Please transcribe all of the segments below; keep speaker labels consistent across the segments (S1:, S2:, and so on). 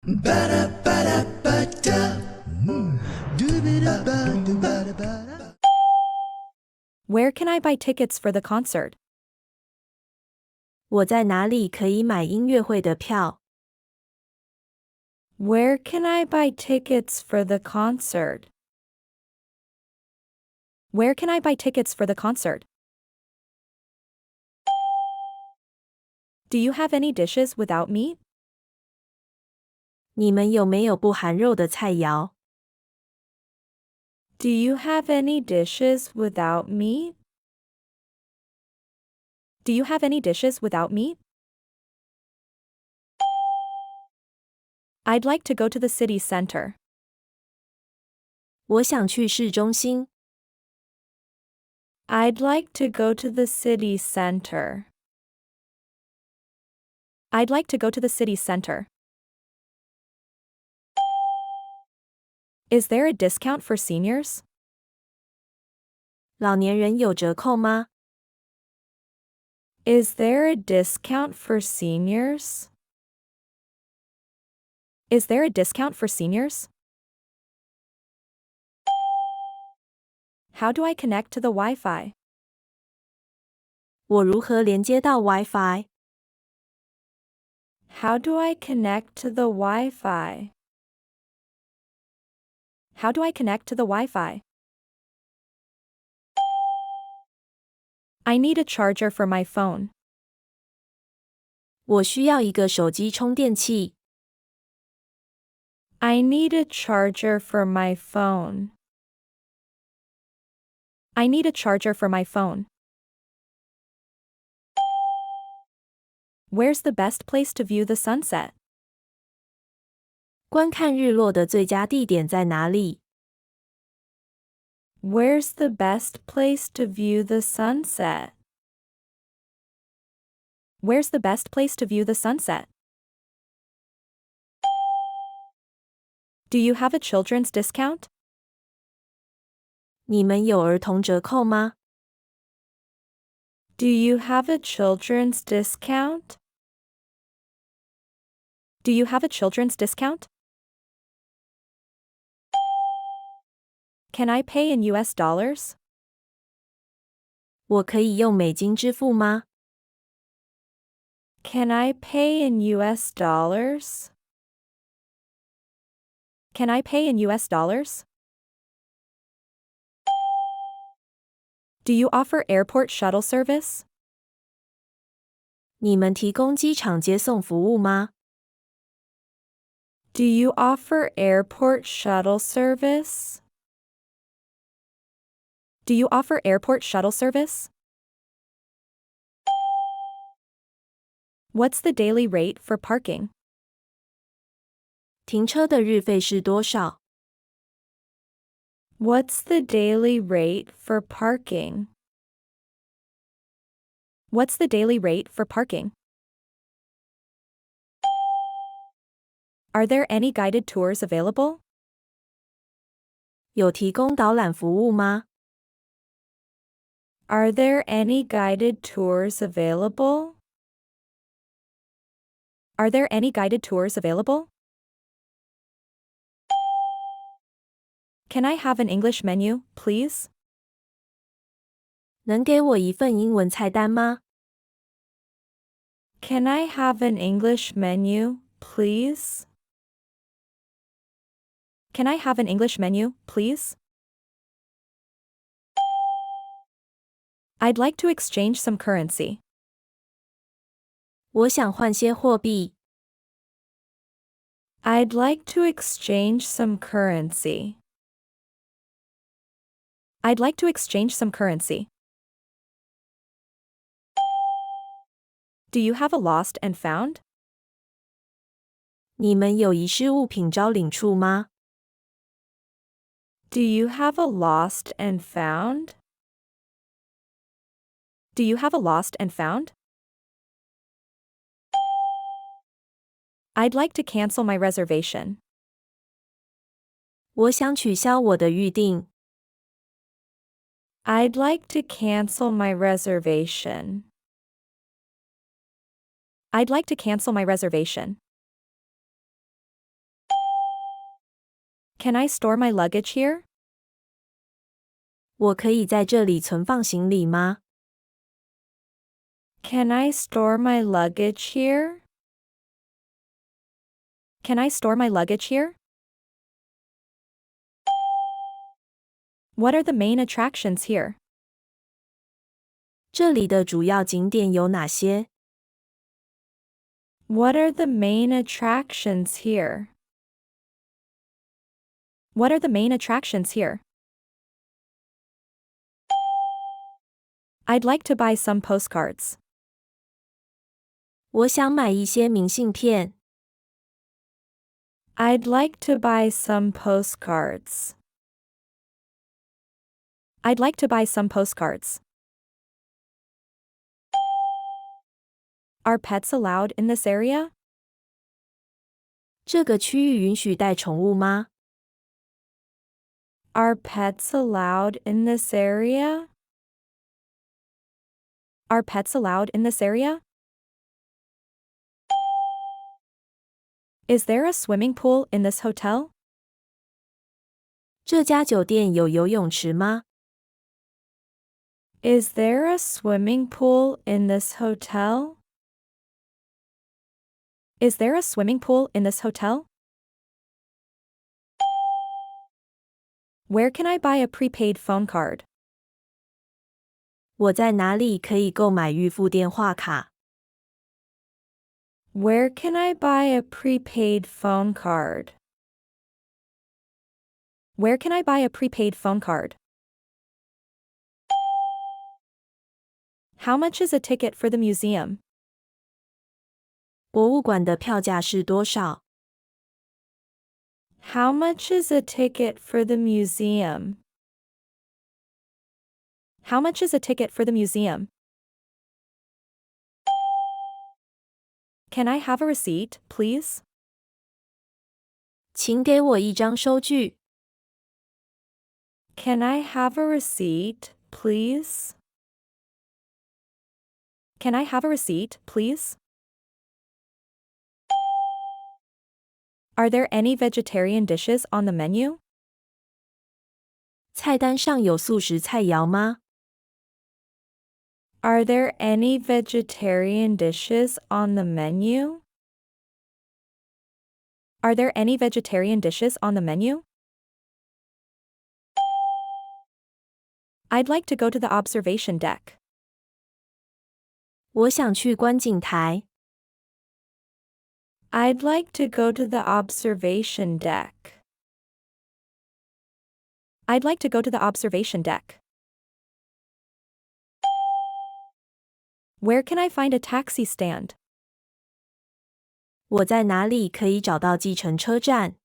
S1: Where can I buy tickets for the concert?
S2: 我在哪里可以买音乐会的票？
S1: Where can I buy tickets for the concert? Where can I buy tickets for the concert? Do you have any dishes without meat?
S2: 你们有没有不含肉的菜肴？
S1: Do you have any dishes without meat? Do you have any dishes without meat? I'd like to go to the city center.
S2: 我想去市中心。
S1: I'd like to go to the city center. I'd like to go to the city center. Is there a discount for seniors?
S2: 老年人有折扣吗？
S1: Is there a discount for seniors? Is there a discount for seniors? How do I connect to the Wi-Fi?
S2: 我如何连接到 Wi-Fi？
S1: How do I connect to the Wi-Fi? How do I connect to the Wi-Fi? I need a charger for my phone.
S2: 我需要一个手机充电器。
S1: I need a charger for my phone. I need a charger for my phone. Where's the best place to view the sunset?
S2: 观看日落的最佳地点在哪里？
S1: Where's the best place to view the sunset? Where's the best place to view the sunset? Do you have a children's discount?
S2: 你们有儿童折扣吗？
S1: Do you have a children's discount? Do you have a children's discount? Can I pay in US dollars?
S2: 我可以用美金支付吗？
S1: Can I pay in US dollars? Can I pay in US dollars? Do you offer airport shuttle service?
S2: 你们提供机场接送服务吗？
S1: Do you offer airport shuttle service? Do you offer airport shuttle service? What's the daily rate for parking?
S2: 停车的日费是多少？
S1: What's the daily rate for parking? What's the daily rate for parking? Are there any guided tours available?
S2: 有提供导览服务吗？
S1: Are there any guided tours available? Are there any guided tours available? Can I have an English menu, please?
S2: 能给我一份英文菜单吗？
S1: Can I have an English menu, please? Can I have an English menu, please? I'd like to exchange some currency.
S2: 我想换些货币。
S1: I'd like to exchange some currency. I'd like to exchange some currency. Do you have a lost and found?
S2: 你们有遗失物品招领处吗？
S1: Do you have a lost and found? Do you have a lost and found? I'd like to cancel my reservation.
S2: 我想取消我的预订。
S1: I'd like to cancel my reservation. I'd like to cancel my reservation. Can I store my luggage here?
S2: 我可以在这里存放行李吗？
S1: Can I store my luggage here? Can I store my luggage here? What are the main attractions here?
S2: 这里的主要景点有哪些？
S1: What are the main attractions here? What are the main attractions here? I'd like to buy some postcards.
S2: 我想买一些明信片。
S1: I'd like to buy some postcards. I'd like to buy some postcards. Are pets allowed in this area?
S2: 这个区域允许带宠物吗？
S1: Are pets allowed in this area? Are pets allowed in this area? Is there a swimming pool in this hotel?
S2: 这家酒店有游泳池吗？
S1: Is there a swimming pool in this hotel? Is there a swimming pool in this hotel? Where can I buy a prepaid phone card?
S2: 我在哪里可以购买预付电话卡？
S1: Where can I buy a prepaid phone card? Where can I buy a prepaid phone card? How much is a ticket for the museum?
S2: 博物馆的票价是多少？
S1: How much is a ticket for the museum? How much is a ticket for the museum? Can I have a receipt, please?
S2: 请给我一张收据。
S1: Can I have a receipt, please? Can I have a receipt, please? Are there any vegetarian dishes on the menu?
S2: 菜单上有素食菜肴吗？
S1: Are there any vegetarian dishes on the menu? Are there any vegetarian dishes on the menu? I'd like to go to the observation deck.
S2: 我想去观景台。
S1: I'd like to go to the observation deck. I'd like to go to the observation deck. Where can I find a taxi stand?
S2: 我在哪里可以找到计程车站？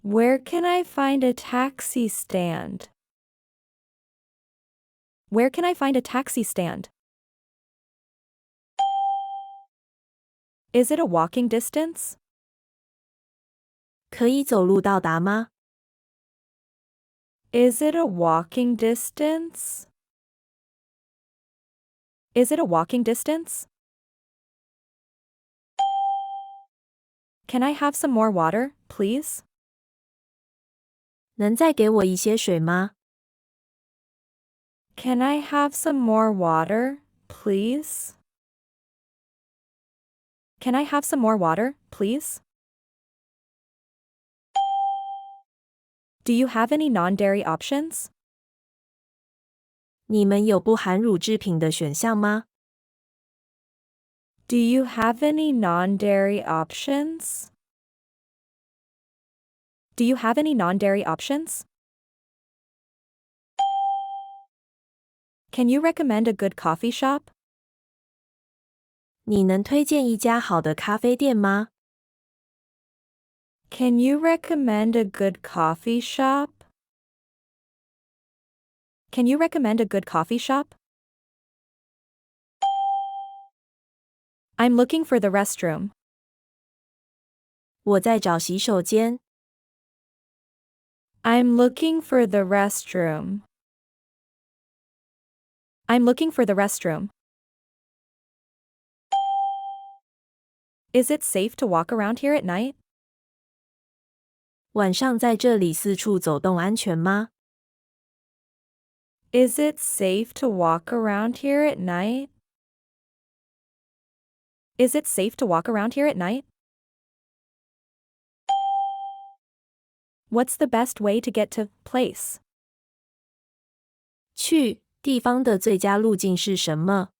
S1: Where can I find a taxi stand? Where can I find a taxi stand? Is it a walking distance?
S2: 可以走路到达吗？
S1: Is it a walking distance? Is it a walking distance? Can I have some more water, please?
S2: 能再给我一些水吗？
S1: Can I have some more water, please? Can I have some more water, please? Do you have any non-dairy options?
S2: 你们有不含乳制品的选项吗？
S1: Do you have any non-dairy options? Do you have any non-dairy options? Can you recommend a good coffee shop?
S2: 你能推荐一家好的咖啡店吗？
S1: Can you recommend a good coffee shop? Can you recommend a good coffee shop? I'm looking for the restroom.
S2: 我在找洗手间。
S1: I'm looking for the restroom. I'm looking for the restroom. Is it safe to walk around here at night?
S2: 晚上在这里四处走动安全吗？
S1: Is it safe to walk around here at night? Is it safe to walk around here at night? What's the best way to get to place?
S2: 去地方的最佳路径是什么？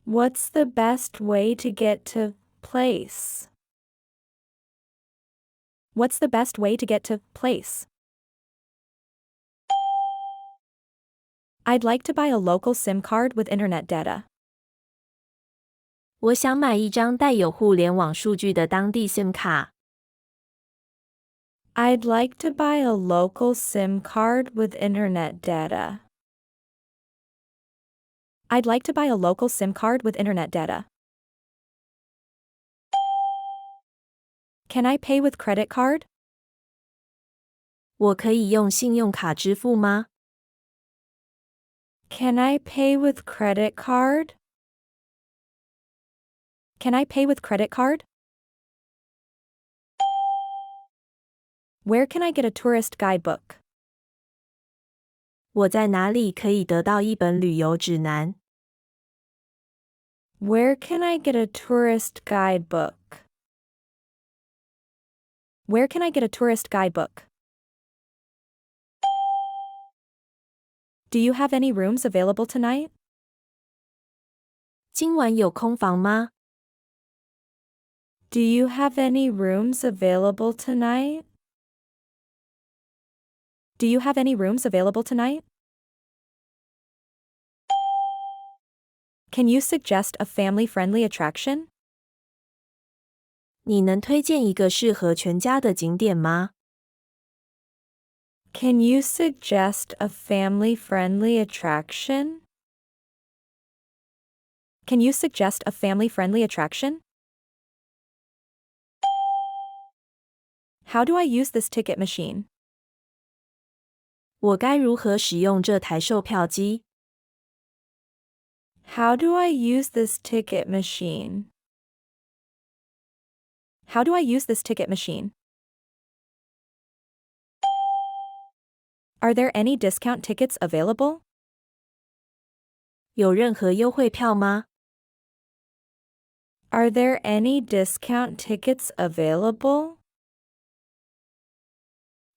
S1: What's the best way to get to place? What's the best way to get to place? I'd like to buy a local SIM card with internet data.
S2: 我想买一张带有互联网数据的当地 SIM 卡。
S1: I'd like to buy a local SIM card with internet data. I'd like to buy a local SIM card with internet data. Can I pay with credit card?
S2: 我可以用信用卡支付吗？
S1: Can I pay with credit card? Can I pay with credit card? Where can I get a tourist guidebook?
S2: 我在哪里可以得到一本旅游指南？
S1: Where can I get a tourist guidebook? Where can I get a tourist guidebook? Do you have any rooms available tonight?
S2: 今晚有空房吗？
S1: Do you have any rooms available tonight? Do you have any rooms available tonight? Can you suggest a family-friendly attraction?
S2: 你能推荐一个适合全家的景点吗？
S1: Can you suggest a family-friendly attraction? Can you suggest a family-friendly attraction? How do I use this ticket machine?
S2: 我该如何使用这台售票机？
S1: How do I use this ticket machine? How do I use this ticket machine? Are there any discount tickets available?
S2: 有任何优惠票吗？
S1: Are there any discount tickets available?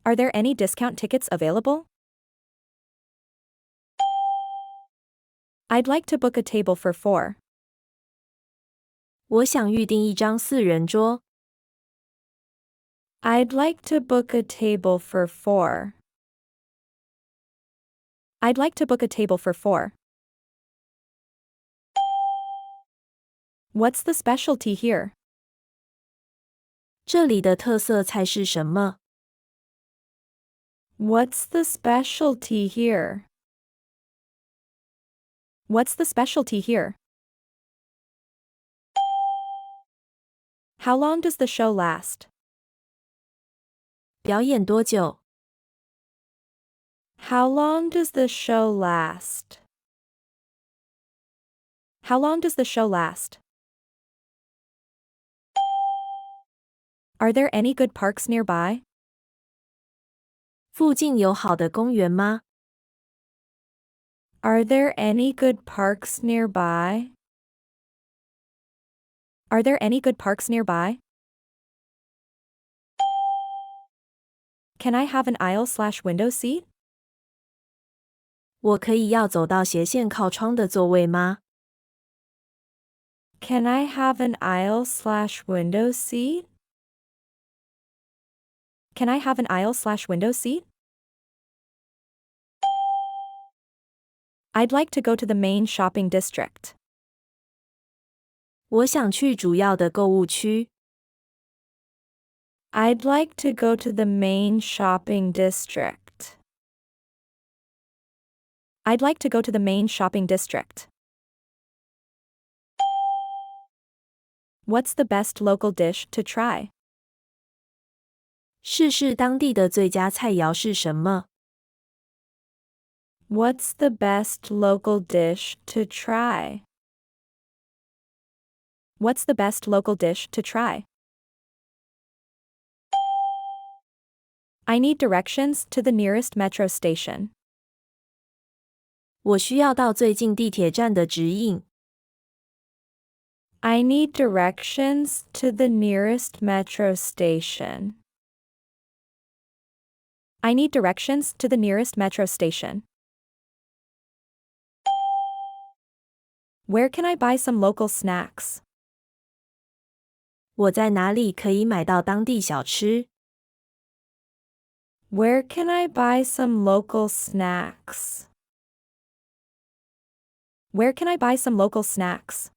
S1: Are there any discount tickets available? I'd like to book a table for 4.
S2: 我想预订一张4人桌。
S1: I'd like to book a table for 4. I'd like to book a table for 4. What's the specialty here?
S2: 这里的特色菜是什么？
S1: What's the specialty here? What's the specialty here? How long does the show last?
S2: 表演多久？
S1: How long does the show last? How long does the show last? Are there any good parks nearby?
S2: 附近有好的公园吗？
S1: Are there any good parks nearby? Are there any good parks nearby? Can I have an aisle/window seat?
S2: 我可以要走到斜线靠窗的座位吗？
S1: Can I have an aisle/window seat? Can I have an aisle/window seat? I'd like to go to the main shopping district.
S2: 我想去主要的购物区。
S1: I'd like to go to the main shopping district. I'd like to go to the main shopping district. What's the best local dish to try?
S2: 试试当地的最佳菜肴是什么？
S1: What's the best local dish to try? What's the best local dish to try? I need directions to the nearest metro station.
S2: 我需要到最近地铁站的指引。
S1: I need directions to the nearest metro station. I need directions to the nearest metro station. Where can I buy some local snacks?
S2: 我在哪里可以买到当地小吃？
S1: Where can I buy some local snacks? Where can I buy some local snacks?